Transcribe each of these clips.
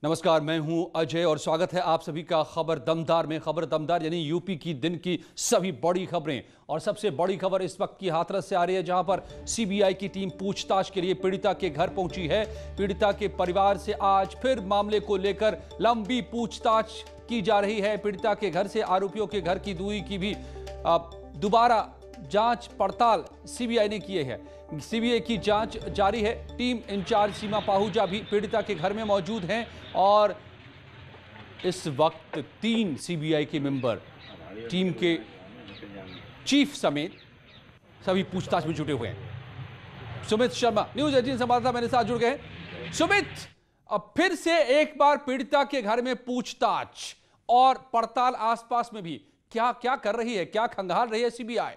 नमस्कार, मैं हूं अजय और स्वागत है आप सभी का खबर दमदार में। खबर दमदार यानी यूपी की दिन की सभी बड़ी खबरें। और सबसे बड़ी खबर इस वक्त की हाथरस से आ रही है, जहां पर सीबीआई की टीम पूछताछ के लिए पीड़िता के घर पहुंची है। पीड़िता के परिवार से आज फिर मामले को लेकर लंबी पूछताछ की जा रही है। पीड़िता के घर से आरोपियों के घर की दूरी की भी दोबारा जांच पड़ताल सीबीआई ने की है। सीबीआई की जांच जारी है। टीम इंचार्ज सीमा पाहूजा भी पीड़िता के घर में मौजूद हैं और इस वक्त 3 सीबीआई के मेंबर टीम के चीफ समेत सभी पूछताछ में जुटे हुए हैं। सुमित शर्मा न्यूज़ 18 संवाददाता मेरे साथ जुड़ गए। सुमित, अब फिर से एक बार पीड़िता के घर में पूछताछ और पड़ताल आसपास में भी क्या क्या कर रही है, क्या खंगाल रही है सीबीआई?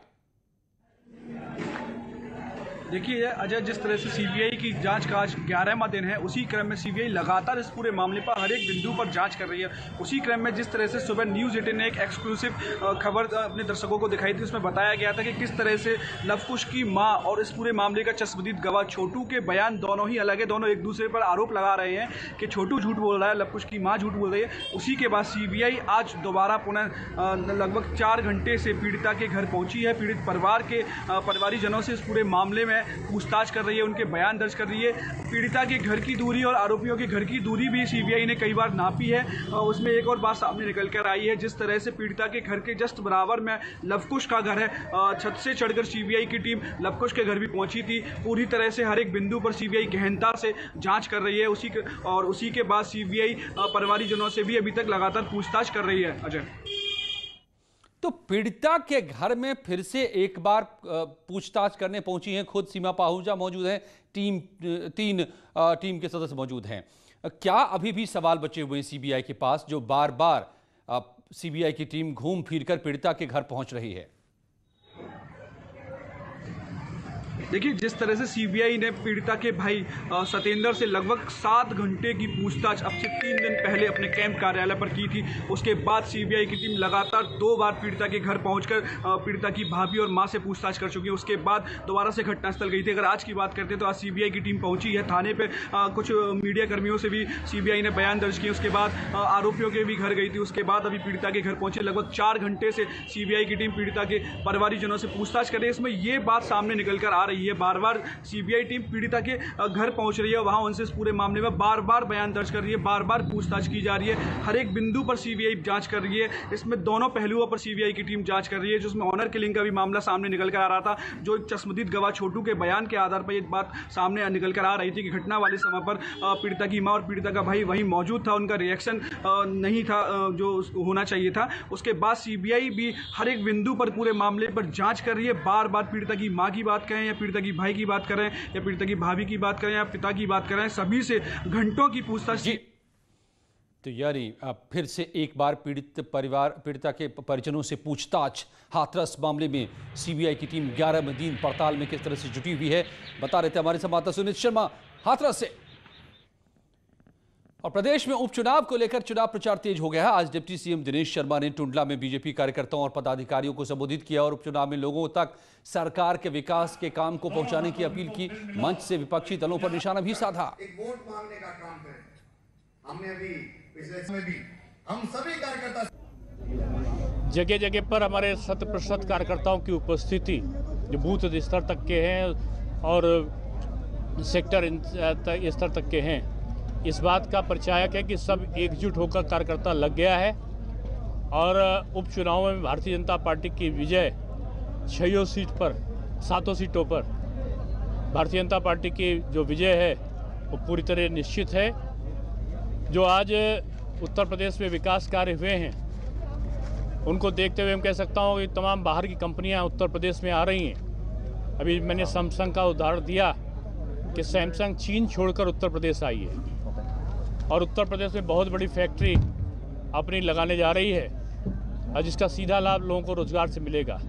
देखिए अजय, जिस तरह से सीबीआई की जांच का आज 11वां दिन है, उसी क्रम में सीबीआई लगातार इस पूरे मामले पर हर एक बिंदु पर जांच कर रही है। उसी क्रम में जिस तरह से सुबह न्यूज़ 18 ने एक एक्सक्लूसिव खबर अपने दर्शकों को दिखाई थी, उसमें बताया गया था कि किस तरह से लवकुश की मां और इस पूरे मामले का चश्मदीद गवाह छोटू के बयान दोनों ही अलग है। दोनों एक दूसरे पर आरोप लगा रहे हैं कि छोटू झूठ बोल रहा है, लवकुश की माँ झूठ बोल रही है। उसी के बाद सीबीआई आज दोबारा पुनः लगभग 4 घंटे से पीड़िता के घर पहुंची है। पीड़ित परिवार के परिवारीजनों से इस पूरे मामले में पूछताछ कर रही है, उनके बयान दर्ज कर रही है। पीड़िता के घर की दूरी और आरोपियों के घर की दूरी भी सीबीआई ने कई बार नापी है। उसमें एक और बात सामने निकल कर आई है, जिस तरह से पीड़िता के घर के जस्ट बराबर में लवकुश का घर है। छत से चढ़कर सीबीआई की टीम लवकुश के घर भी पहुंची थी। पूरी तरह से हर एक बिंदु पर सीबीआई गहनता से जांच कर रही है। उसी के बाद सीबीआई परिवारीजनों से भी अभी तक लगातार पूछताछ कर रही है। अजय, तो पीड़िता के घर में फिर से एक बार पूछताछ करने पहुंची हैं खुद सीमा पाहूजा मौजूद हैं, तीन टीम के सदस्य मौजूद हैं। क्या अभी भी सवाल बचे हुए हैं सीबीआई के पास, जो बार बार सीबीआई की टीम घूम फिरकर पीड़िता के घर पहुंच रही है? देखिए, जिस तरह से सीबीआई ने पीड़िता के भाई सतेंद्र से लगभग 7 घंटे की पूछताछ अब से 3 दिन पहले अपने कैंप कार्यालय पर की थी। उसके बाद सीबीआई की टीम लगातार 2 बार पीड़िता के घर पहुंचकर पीड़िता की भाभी और मां से पूछताछ कर चुकी है। उसके बाद दोबारा से घटनास्थल गई थी। अगर आज की बात करते हैं तो आज सीबीआई की टीम पहुंची है थाने पर। कुछ मीडिया कर्मियों से भी सीबीआई ने बयान दर्ज किए। उसके बाद आरोपियों के भी घर गई थी। उसके बाद अभी पीड़िता के घर पहुंचे। लगभग 4 घंटे से सीबीआई की टीम पीड़िता के परिवारीजनों से पूछताछ कर रही है। इसमें यह बात सामने निकल कर आ रही है, बार बार सीबीआई टीम पीड़िता के घर पहुंच रही है, वहां उनसे इस पूरे मामले में बार बार बयान दर्ज कर रही है, बार बार पूछताछ की जा रही है। हर एक बिंदु पर सीबीआई जांच कर रही है। इसमें दोनों पहलुओं पर सीबीआई की टीम जांच कर रही है। जिसमें ऑनर किलिंग का भी मामला सामने निकल कर आ रहा था, जो चश्मदीद गवाह छोटू के बयान के आधार पर यह बात सामने निकल कर आ रही थी कि घटना वाले समय पर पीड़िता की मां और पीड़िता का भाई वहीं मौजूद था, उनका रिएक्शन नहीं था जो होना चाहिए था। उसके बाद सीबीआई भी हर एक बिंदु पर पूरे मामले पर जांच कर रही है। बार बार पीड़िता की मां की बात करें या पीड़िता की भाई की बात करें या पीड़िता की भाभी की बात करें या पिता की बात करें, सभी से घंटों की पूछताछ। तो यानी फिर से एक बार पीड़िता के परिजनों से पूछताछ। हाथरस मामले में सीबीआई की टीम 11वें दिन पड़ताल में किस तरह से जुटी हुई है, बता रहे थे हमारे संवाददाता सुमित शर्मा हाथरस से। और प्रदेश में उपचुनाव को लेकर चुनाव प्रचार तेज हो गया है। आज डिप्टी सीएम दिनेश शर्मा ने टुंडला में बीजेपी कार्यकर्ताओं और पदाधिकारियों को संबोधित किया और उपचुनाव में लोगों तक सरकार के विकास के काम को पहुंचाने की अपील की। मंच से विपक्षी दलों पर निशाना भी साधा। एक वोट मांगने का काम करें। हमने अभी पिछले समय भी हम सभी कार्यकर्ता जगह जगह पर हमारे 100% कार्यकर्ताओं की उपस्थिति जो बूथ स्तर तक के हैं और सेक्टर स्तर तक के हैं, इस बात का परिचायक है कि सब एकजुट होकर कार्यकर्ता लग गया है। और उपचुनाव में भारतीय जनता पार्टी की विजय 6 सीट पर 7 सीटों पर भारतीय जनता पार्टी की जो विजय है वो पूरी तरह निश्चित है। जो आज उत्तर प्रदेश में विकास कार्य हुए हैं उनको देखते हुए मैं कह सकता हूँ कि तमाम बाहर की कंपनियां उत्तर प्रदेश में आ रही हैं। अभी मैंने सैमसंग का उदाहरण दिया कि सैमसंग चीन छोड़कर उत्तर प्रदेश आई है और उत्तर प्रदेश में बहुत बड़ी फैक्ट्री अपनी लगाने जा रही है और जिसका सीधा लाभ लोगों को रोजगार से मिलेगा।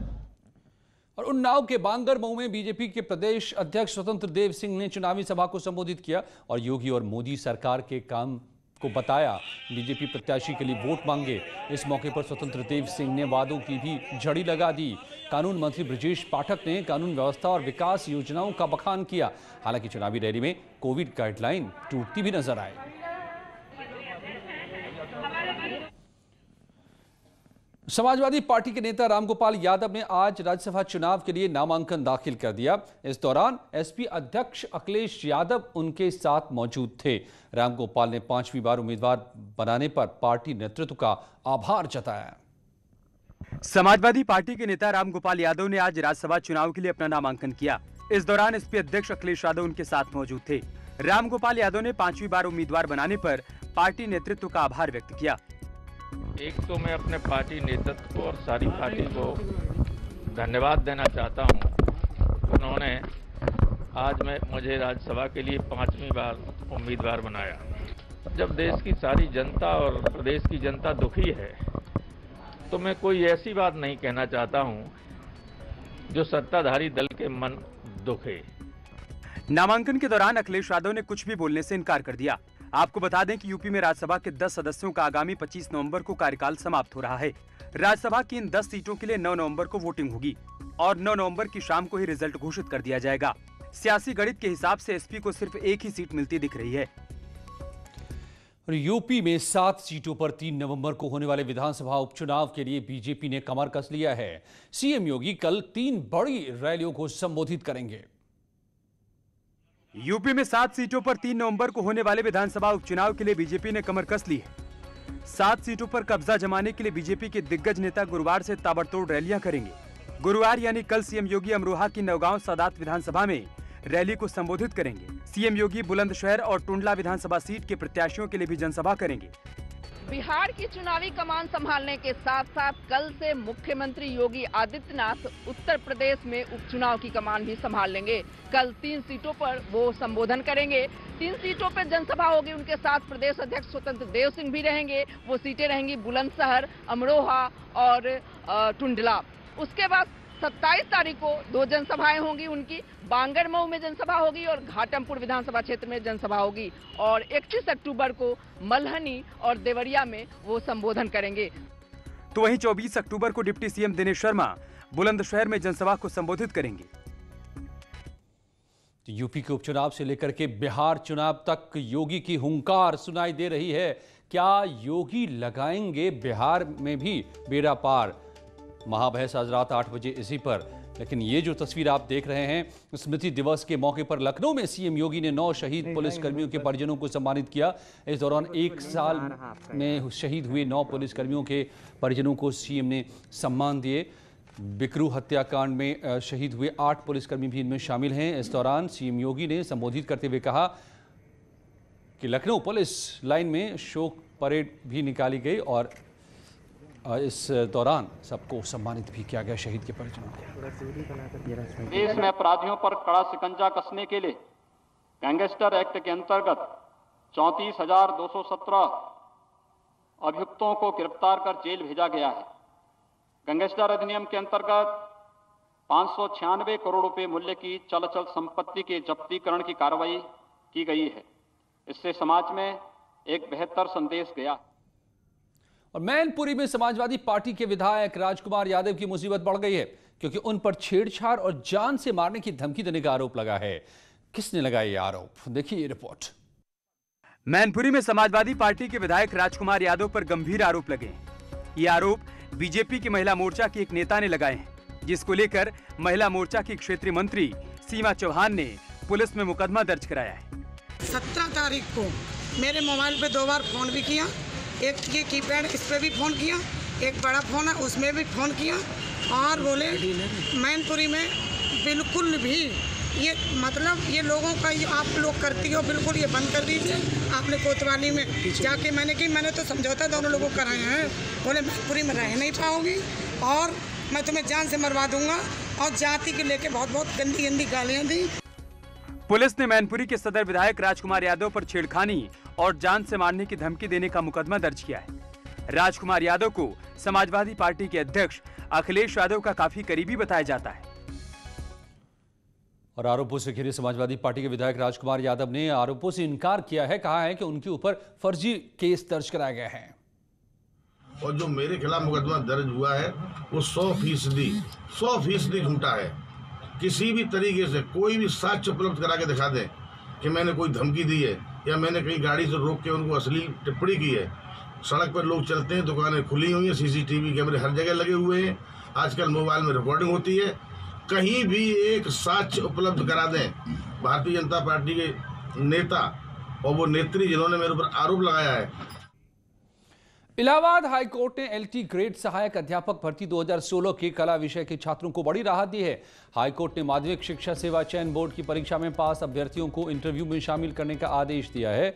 और उन्नाव के बांगर मऊ में बीजेपी के प्रदेश अध्यक्ष स्वतंत्र देव सिंह ने चुनावी सभा को संबोधित किया और योगी और मोदी सरकार के काम को बताया। बीजेपी प्रत्याशी के लिए वोट मांगे। इस मौके पर स्वतंत्र देव सिंह ने वादों की भी झड़ी लगा दी। कानून मंत्री ब्रजेश पाठक ने कानून व्यवस्था और विकास योजनाओं का बखान किया। हालांकि चुनावी रैली में कोविड गाइडलाइन टूटती भी नजर आई। समाजवादी पार्टी के नेता रामगोपाल यादव ने आज राज्यसभा चुनाव के लिए नामांकन दाखिल कर दिया। इस दौरान एसपी अध्यक्ष अखिलेश यादव उनके साथ मौजूद थे। रामगोपाल ने 5वीं बार उम्मीदवार बनाने पर पार्टी नेतृत्व का आभार जताया। समाजवादी पार्टी के नेता रामगोपाल यादव ने आज राज्यसभा चुनाव के लिए अपना नामांकन किया। इस दौरान एसपी अध्यक्ष अखिलेश यादव उनके साथ मौजूद थे। रामगोपाल यादव ने 5वीं बार उम्मीदवार बनाने पर पार्टी नेतृत्व का आभार व्यक्त किया। एक तो मैं अपने पार्टी नेतृत्व को और सारी पार्टी को धन्यवाद देना चाहता हूं। उन्होंने आज मुझे राज्यसभा के लिए 5वीं बार उम्मीदवार बनाया। जब देश की सारी जनता और प्रदेश की जनता दुखी है तो मैं कोई ऐसी बात नहीं कहना चाहता हूं जो सत्ताधारी दल के मन दुखे। नामांकन के दौरान अखिलेश यादव ने कुछ भी बोलने से इनकार कर दिया। आपको बता दें कि यूपी में राज्यसभा के 10 सदस्यों का आगामी 25 नवंबर को कार्यकाल समाप्त हो रहा है। राज्यसभा की इन 10 सीटों के लिए 9 नवंबर को वोटिंग होगी और 9 नवंबर की शाम को ही रिजल्ट घोषित कर दिया जाएगा। सियासी गणित के हिसाब से एसपी को सिर्फ एक ही सीट मिलती दिख रही है। यूपी में 7 सीटों पर 3 नवंबर को होने वाले विधानसभा उपचुनाव के लिए बीजेपी ने कमर कस लिया है। सीएम योगी कल 3 बड़ी रैलियों को संबोधित करेंगे। यूपी में 7 सीटों पर 3 नवंबर को होने वाले विधानसभा उपचुनाव के लिए बीजेपी ने कमर कस ली है। 7 सीटों पर कब्जा जमाने के लिए बीजेपी के दिग्गज नेता गुरुवार से ताबड़तोड़ रैलियां करेंगे। गुरुवार यानी कल सीएम योगी अमरोहा की नौगांव सादात विधानसभा में रैली को संबोधित करेंगे। सीएम योगी बुलंदशहर और टुंडला विधानसभा सीट के प्रत्याशियों के लिए भी जनसभा करेंगे। बिहार की चुनावी कमान संभालने के साथ साथ कल से मुख्यमंत्री योगी आदित्यनाथ उत्तर प्रदेश में उपचुनाव की कमान भी संभाल लेंगे। कल 3 सीटों पर वो संबोधन करेंगे। 3 सीटों पर जनसभा होगी। उनके साथ प्रदेश अध्यक्ष स्वतंत्र देव सिंह भी रहेंगे। वो सीटें रहेंगी बुलंदशहर, अमरोहा और टुंडला। उसके बाद 27 तारीख को 2 जनसभाएं होंगी उनकी। बांगरमऊ में जनसभा होगी और घाटमपुर विधानसभा क्षेत्र में जनसभा होगी और 31 अक्टूबर को मल्हनी और देवरिया में वो संबोधन करेंगे। तो वहीं 24 अक्टूबर को डिप्टी सीएम दिनेश शर्मा बुलंदशहर में जनसभा को संबोधित करेंगे। यूपी के उपचुनाव से लेकर के बिहार चुनाव तक योगी की हुंकार सुनाई दे रही है। क्या योगी लगाएंगे बिहार में भी बेड़ा पार? महाबहस आज रात 8 बजे इसी पर। लेकिन ये जो तस्वीर आप देख रहे हैं, स्मृति दिवस के मौके पर लखनऊ में सीएम योगी ने 9 शहीद पुलिसकर्मियों के परिजनों को सम्मानित किया। इस दौरान 1 साल में शहीद हुए 9 पुलिसकर्मियों के परिजनों को सीएम ने सम्मान दिए। बिकरू हत्याकांड में शहीद हुए 8 पुलिसकर्मी भी इनमें शामिल हैं। इस दौरान सीएम योगी ने संबोधित करते हुए कहा कि लखनऊ पुलिस लाइन में शोक परेड भी निकाली गई और इस दौरान सबको सम्मानित भी किया गया शहीद के परिजनों को। देश में अपराधियों पर कड़ा शिकंजा कसने के लिए गैंगस्टर एक्ट के अंतर्गत 34,217 अभियुक्तों को गिरफ्तार कर जेल भेजा गया है। गैंगस्टर अधिनियम के अंतर्गत 596 करोड़ रुपए मूल्य की चल संपत्ति के जब्तीकरण की कार्रवाई की गई है। इससे समाज में एक बेहतर संदेश गया। और मैनपुरी में समाजवादी पार्टी के विधायक राजकुमार यादव की मुसीबत बढ़ गई है क्योंकि उन पर छेड़छाड़ और जान से मारने की धमकी देने का आरोप लगा है। किसने लगाया ये आरोप? देखिए ये रिपोर्ट। मैनपुरी में समाजवादी पार्टी के विधायक राजकुमार यादव पर गंभीर आरोप लगे। ये आरोप बीजेपी की महिला मोर्चा की एक नेता ने लगाए हैं, जिसको लेकर महिला मोर्चा की क्षेत्रीय मंत्री सीमा चौहान ने पुलिस में मुकदमा दर्ज कराया है। 17 तारीख को मेरे मोबाइल पे 2 बार फोन भी किया। एक ये कीपैड, इस पे भी फ़ोन किया। एक बड़ा फ़ोन है, उसमें भी फ़ोन किया और बोले मैनपुरी में बिल्कुल भी ये मतलब ये लोगों का ये आप लोग करती हो, बिल्कुल ये बंद कर दीजिए। आपने कोतवाली में जाके मैंने तो समझौता दोनों लोगों को कराए हैं। बोले मैनपुरी में रह नहीं पाओगी और मैं तुम्हें जान से मरवा दूंगा और जाति के लेके बहुत गंदी गंदी गालियाँ दी। पुलिस ने मैनपुरी के सदर विधायक राजकुमार यादव पर छेड़खानी और जान से मारने की धमकी देने का मुकदमा दर्ज किया है। राजकुमार यादव को समाजवादी पार्टी के अध्यक्ष अखिलेश यादव का काफी करीबी बताया जाता है। और आरोपों से घिरे समाजवादी पार्टी के विधायक राजकुमार यादव ने आरोपों से इनकार किया है। कहा है कि उनके ऊपर फर्जी केस दर्ज कराया गया है और जो मेरे खिलाफ मुकदमा दर्ज हुआ है वो 100% झूठा है। किसी भी तरीके से कोई भी साक्ष्य उपलब्ध करा के दिखा दे कि मैंने कोई धमकी दी है या मैंने कहीं गाड़ी से रोक के उनको अश्लील टिप्पणी की है, सड़क पर लोग चलते हैं, दुकानें खुली हुई हैं, सीसीटीवी कैमरे हर जगह लगे हुए हैं, आजकल मोबाइल में रिकॉर्डिंग होती है। कहीं भी एक साक्ष्य उपलब्ध करा दें भारतीय जनता पार्टी के नेता और वो नेत्री जिन्होंने मेरे ऊपर आरोप लगाया है। इलाहाबाद हाईकोर्ट ने एलटी ग्रेड सहायक अध्यापक भर्ती 2016 के कला विषय के छात्रों को बड़ी राहत दी है। हाईकोर्ट ने माध्यमिक शिक्षा सेवा चयन बोर्ड की परीक्षा में पास अभ्यर्थियों को इंटरव्यू में शामिल करने का आदेश दिया है।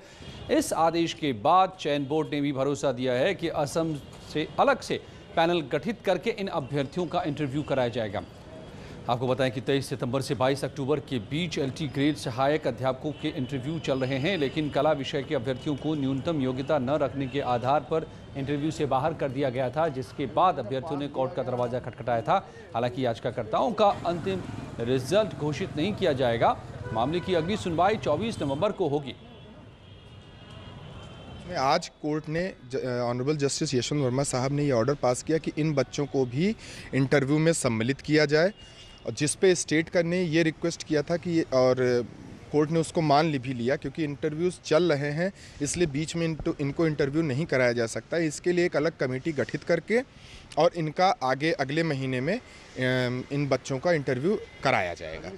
इस आदेश के बाद चयन बोर्ड ने भी भरोसा दिया है कि असम से अलग से पैनल गठित करके इन अभ्यर्थियों का इंटरव्यू कराया जाएगा। आपको बताएं कि 23 सितंबर से 22 अक्टूबर के बीच एलटी ग्रेड सहायक अध्यापकों के इंटरव्यू चल रहे हैं, लेकिन कला विषय के अभ्यर्थियों को न्यूनतम योग्यता न रखने के आधार पर इंटरव्यू से बाहर कर दिया गया था, जिसके बाद अभ्यर्थियों ने कोर्ट का दरवाजा खटखटाया था। हालांकि याचिकाकर्ताओं का अंतिम रिजल्ट घोषित नहीं किया जाएगा। मामले की अगली सुनवाई 24 नवंबर को होगी। आज कोर्ट ने ऑनरेबल जस्टिस यशवंत वर्मा साहब ने ये ऑर्डर पास किया कि इन बच्चों को भी इंटरव्यू में सम्मिलित किया जाए, और जिस पे स्टेट का ने ये रिक्वेस्ट किया था कि और कोर्ट ने उसको मान भी लिया, क्योंकि इंटरव्यूज़ चल रहे हैं इसलिए बीच में इनको इंटरव्यू नहीं कराया जा सकता। इसके लिए एक अलग कमेटी गठित करके और इनका आगे अगले महीने में इन बच्चों का इंटरव्यू कराया जाएगा।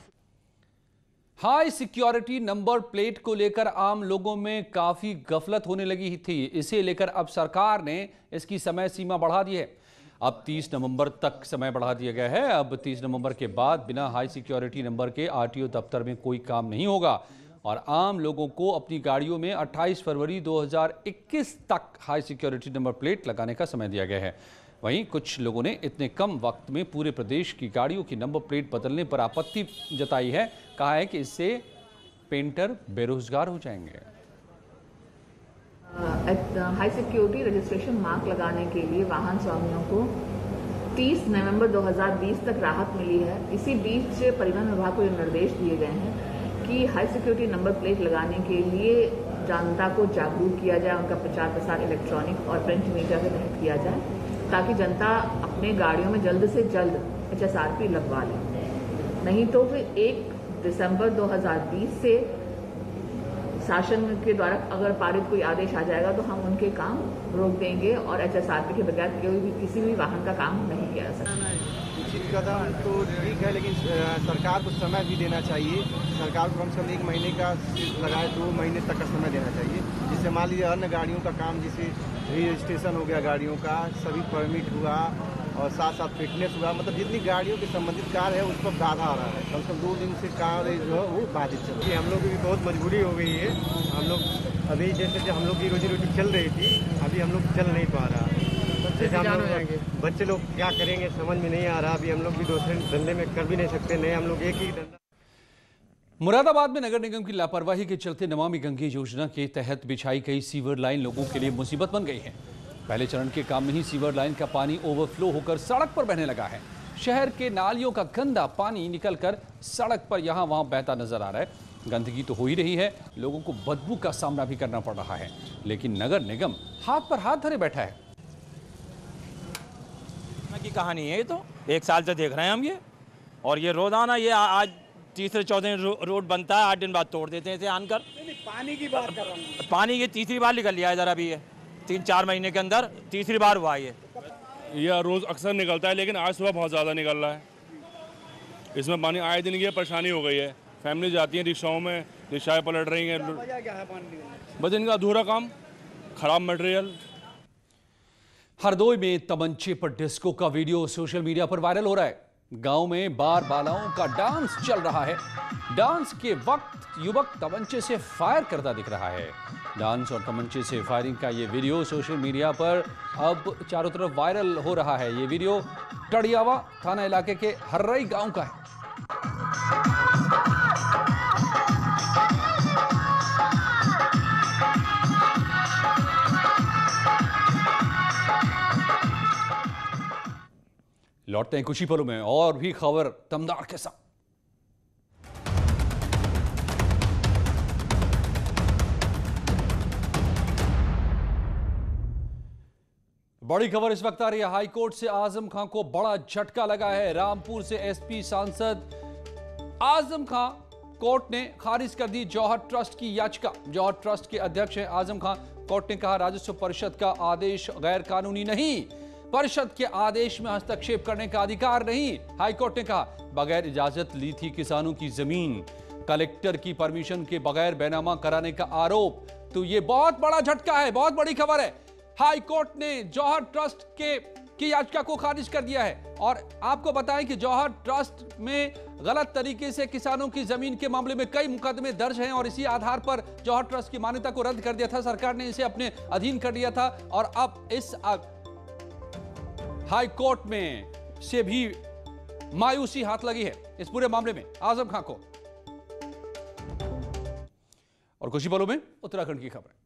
हाई सिक्योरिटी नंबर प्लेट को लेकर आम लोगों में काफी गफलत होने लगी थी। इसे लेकर अब सरकार ने इसकी समय सीमा बढ़ा दी है। अब 30 नवंबर तक समय बढ़ा दिया गया है। अब 30 नवंबर के बाद बिना हाई सिक्योरिटी नंबर के आरटीओ दफ्तर में कोई काम नहीं होगा और आम लोगों को अपनी गाड़ियों में 28 फरवरी 2021 तक हाई सिक्योरिटी नंबर प्लेट लगाने का समय दिया गया है। वहीं कुछ लोगों ने इतने कम वक्त में पूरे प्रदेश की गाड़ियों की नंबर प्लेट बदलने पर आपत्ति जताई है। कहा है कि इससे पेंटर बेरोजगार हो जाएंगे। हाई सिक्योरिटी रजिस्ट्रेशन मार्क लगाने के लिए वाहन स्वामियों को 30 नवंबर 2020 तक राहत मिली है। इसी बीच परिवहन विभाग को ये निर्देश दिए गए हैं कि हाई सिक्योरिटी नंबर प्लेट लगाने के लिए जनता को जागरूक किया जाए, उनका प्रचार प्रसार इलेक्ट्रॉनिक और प्रिंट मीडिया के तहत किया जाए, ताकि जनता अपने गाड़ियों में जल्द से जल्द HSRP लगवा ले। नहीं तो फिर 1 दिसंबर 2020 से शासन के द्वारा अगर पारित कोई आदेश आ जाएगा तो हम उनके काम रोक देंगे और HSRP के बगैर किसी भी वाहन का काम नहीं किया जा सकता। उचित कदम तो ठीक है, लेकिन सरकार को समय भी देना चाहिए। सरकार को कम से कम 1 महीने का लगाए 2 महीने तक का समय देना चाहिए, जिससे मान लीजिए अन्य गाड़ियों का काम, जैसे रजिस्ट्रेशन हो गया गाड़ियों का, सभी परमिट हुआ और साथ साथ फिटनेस हुआ, मतलब जितनी गाड़ियों के संबंधित कार्य है उस पर बाधा आ रहा है। कम से कम 2 दिन से कार्य जो है वो बाधित चल रही है। हम लोग की भी बहुत मजबूरी हो गई है। हम लोग अभी जैसे हम लोग की रोजी रोटी चल रही थी, अभी हम लोग चल नहीं पा रहा। बच्चे लोग क्या करेंगे समझ में नहीं आ रहा। अभी हम लोग भी दूसरे धंधे में कर भी नहीं सकते, नहीं हम लोग एक ही धंधा। मुरादाबाद में नगर निगम की लापरवाही के चलते नमामि गंगे योजना के तहत बिछाई गई सीवर लाइन लोगों के लिए मुसीबत बन गई है। पहले चरण के काम में ही सीवर लाइन का पानी ओवरफ्लो होकर सड़क पर बहने लगा है। शहर के नालियों का गंदा पानी निकलकर सड़क पर यहां वहां बहता नजर आ रहा है। गंदगी तो हो ही रही है, लोगों को बदबू का सामना भी करना पड़ रहा है, लेकिन नगर निगम हाथ पर हाथ धरे बैठा है। की कहानी है ये तो 1 साल से देख रहे हैं हम ये, और ये रोजाना ये आज तीसरे चौथे रोड बनता है, 8 दिन बाद तोड़ देते हैं इसे आनकर। पानी की बात कर रहा हूँ। पानी ये तीसरी बार निकल लिया है इधर, अभी ये 3-4 महीने के अंदर तीसरी बार हुआ है ये। रोज अक्सर निकलता है, लेकिन आज सुबह बहुत ज़्यादा निकल रहा है। इसमें पानी आए दिन की परेशानी हो गई है। फैमिली जाती है रिक्शाओं में, रिक्शाएं पलट रही हैं। बस इनका अधूरा काम, खराब मटेरियल। हरदोई में तमंचे पर डिस्को का वीडियो सोशल मीडिया पर वायरल हो रहा है। गांव में बार बालाओं का डांस चल रहा है। डांस के वक्त युवक तमंचे से फायर करता दिख रहा है। डांस और तमंचे से फायरिंग का ये वीडियो सोशल मीडिया पर अब चारों तरफ वायरल हो रहा है। ये वीडियो टड़ियावा थाना इलाके के हर्रई गांव का है। लौटते हैं कुछ ही पलों में और भी खबर दमदार के साथ। बड़ी खबर इस वक्त आ रही है। हाईकोर्ट से आजम खान को बड़ा झटका लगा है। रामपुर से एसपी सांसद आजम खान कोर्ट ने खारिज कर दी जौहर ट्रस्ट की याचिका। जौहर ट्रस्ट के अध्यक्ष हैं आजम खान। कोर्ट ने कहा राजस्व परिषद का आदेश गैर कानूनी नहीं, परिषद के आदेश में हस्तक्षेप करने का अधिकार नहीं। हाईकोर्ट ने कहा बगैर इजाजत ली थी किसानों की जमीन, कलेक्टर की परमिशन के बगैर बेनामा कराने का आरोप। तो ये बहुत बड़ा झटका है, बहुत बड़ी खबर है। हाईकोर्ट ने जौहर ट्रस्ट की याचिका को खारिज कर दिया है। और आपको बताएं कि जौहर ट्रस्ट में गलत तरीके से किसानों की जमीन के मामले में कई मुकदमे दर्ज हैं और इसी आधार पर जौहर ट्रस्ट की मान्यता को रद्द कर दिया था, सरकार ने इसे अपने अधीन कर लिया था। और अब इस हाईकोर्ट में से भी मायूसी हाथ लगी है इस पूरे मामले में आजम खां को। और कुछ ही पलों में उत्तराखंड की खबर।